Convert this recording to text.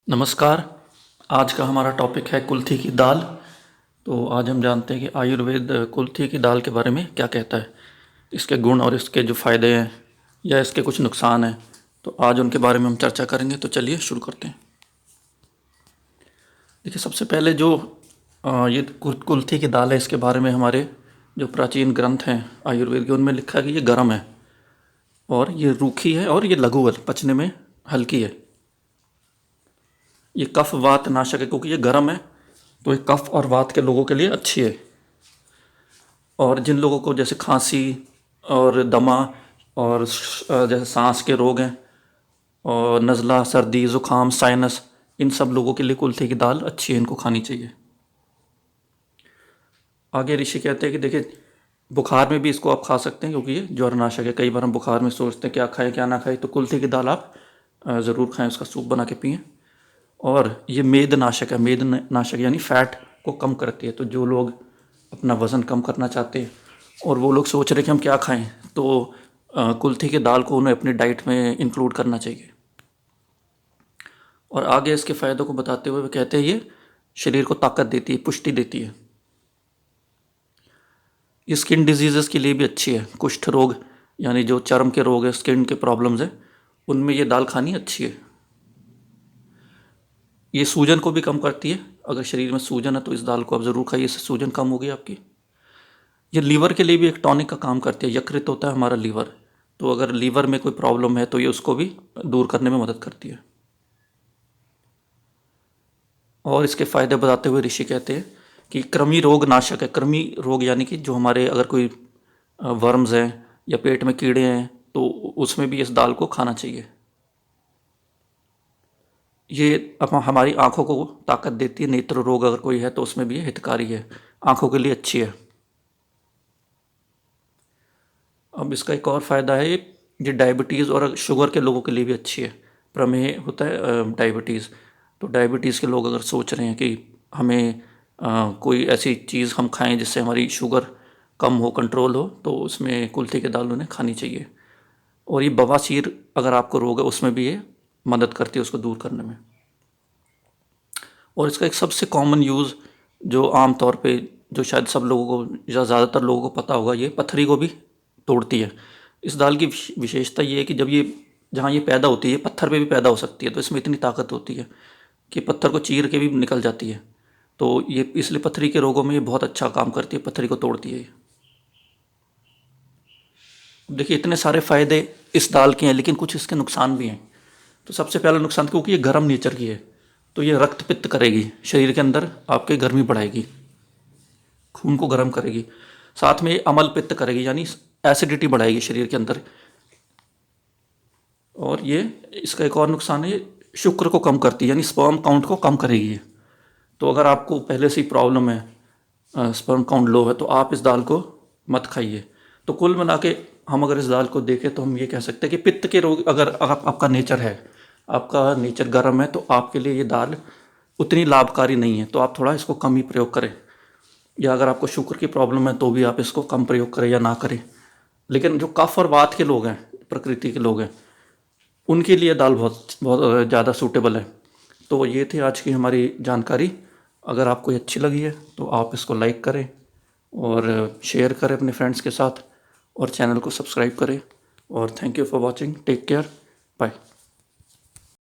नमस्कार। आज का हमारा टॉपिक है कुल्थी की दाल। तो आज हम जानते हैं कि आयुर्वेद कुल्थी की दाल के बारे में क्या कहता है, इसके गुण और इसके जो फ़ायदे हैं या इसके कुछ नुकसान हैं। तो आज उनके बारे में हम चर्चा करेंगे। तो चलिए शुरू करते हैं। देखिए, सबसे पहले जो ये कुल्थी की दाल है, इसके बारे में हमारे जो प्राचीन ग्रंथ हैं आयुर्वेद के, उनमें लिखा है कि ये गर्म है और ये रूखी है और ये लघु है, पचने में हल्की है। ये कफ वात नाशक है क्योंकि ये गर्म है, तो ये कफ और वात के लोगों के लिए अच्छी है। और जिन लोगों को जैसे खांसी और दमा और जैसे सांस के रोग हैं और नज़ला, सर्दी, ज़ुकाम, साइनस, इन सब लोगों के लिए कुल्थी की दाल अच्छी है, इनको खानी चाहिए। आगे ऋषि कहते हैं कि देखिए, बुखार में भी इसको आप खा सकते हैं क्योंकि ये ज्वरनाशक है। कई बार हम बुखार में सोचते हैं क्या खाएं क्या ना खाएं, तो कुल्थी की दाल आप ज़रूर खाएं, उसका सूप बना के पिएं। और ये मेद नाशक है। मेद नाशक यानी फैट को कम करती है। तो जो लोग अपना वज़न कम करना चाहते हैं और वो लोग सोच रहे हैं कि हम क्या खाएं, तो कुल्थी की दाल को उन्हें अपनी डाइट में इंक्लूड करना चाहिए। और आगे इसके फ़ायदों को बताते हुए वे कहते हैं ये शरीर को ताकत देती है, पुष्टि देती है। ये स्किन डिजीज़ेस के लिए भी अच्छी है। कुष्ठ रोग यानी जो चर्म के रोग है, स्किन के प्रॉब्लम्स हैं, उनमें ये दाल खानी अच्छी है। ये सूजन को भी कम करती है। अगर शरीर में सूजन है तो इस दाल को आप ज़रूर खाइए, इससे सूजन कम होगी आपकी। ये लीवर के लिए भी एक टॉनिक का काम करती है। यकृत होता है हमारा लीवर, तो अगर लीवर में कोई प्रॉब्लम है तो ये उसको भी दूर करने में मदद करती है। और इसके फ़ायदे बताते हुए ऋषि कहते हैं कि कृमि रोग नाशक है। कृमि रोग यानी कि जो हमारे अगर कोई वर्म्स हैं या पेट में कीड़े हैं, तो उसमें भी इस दाल को खाना चाहिए। ये हमारी आंखों को ताकत देती है। नेत्र रोग अगर कोई है तो उसमें भी ये हितकारी है, आंखों के लिए अच्छी है। अब इसका एक और फ़ायदा है, ये डायबिटीज़ और शुगर के लोगों के लिए भी अच्छी है। प्रमेह होता है डायबिटीज़, तो डायबिटीज़ के लोग अगर सोच रहे हैं कि हमें कोई ऐसी चीज़ हम खाएं जिससे हमारी शुगर कम हो, कंट्रोल हो, तो उसमें कुल्थी की दाल उन्हें खानी चाहिए। और ये बवासीर अगर आपको रोग है उसमें भी ये मदद करती है उसको दूर करने में। और इसका एक सबसे कॉमन यूज़ जो आम तौर पे, जो शायद सब लोगों को या ज़्यादातर लोगों को पता होगा, ये पथरी को भी तोड़ती है। इस दाल की विशेषता ये है कि जब ये जहाँ ये पैदा होती है, पत्थर पे भी पैदा हो सकती है, तो इसमें इतनी ताकत होती है कि पत्थर को चीर के भी निकल जाती है। तो ये इसलिए पथरी के रोगों में ये बहुत अच्छा काम करती है, पथरी को तोड़ती है ये। अब देखिए, इतने सारे फ़ायदे इस दाल के हैं, लेकिन कुछ इसके नुकसान भी हैं। तो सबसे पहला नुकसान, क्योंकि ये गर्म नेचर की है, तो ये रक्त पित्त करेगी, शरीर के अंदर आपके गर्मी बढ़ाएगी, खून को गर्म करेगी। साथ में ये अमल पित्त करेगी, यानी एसिडिटी बढ़ाएगी शरीर के अंदर। और ये इसका एक और नुकसान है, ये शुक्र को कम करती है, यानी स्पर्म काउंट को कम करेगी ये। तो अगर आपको पहले से ही प्रॉब्लम है, स्पर्म काउंट लो है, तो आप इस दाल को मत खाइए। तो कुल मिला के हम अगर इस दाल को देखें तो हम ये कह सकते हैं कि पित्त के रोग, अगर आपका नेचर है, आपका नेचर गर्म है, तो आपके लिए ये दाल उतनी लाभकारी नहीं है। तो आप थोड़ा इसको कम ही प्रयोग करें। या अगर आपको शुगर की प्रॉब्लम है तो भी आप इसको कम प्रयोग करें या ना करें। लेकिन जो कफ और वात के लोग हैं, प्रकृति के लोग हैं, उनके लिए दाल बहुत बहुत ज़्यादा सूटेबल है। तो ये थी आज की हमारी जानकारी। अगर आपको ये अच्छी लगी है तो आप इसको लाइक करें और शेयर करें अपने फ्रेंड्स के साथ, और चैनल को सब्सक्राइब करें। और thank you for watching. Take care. Bye.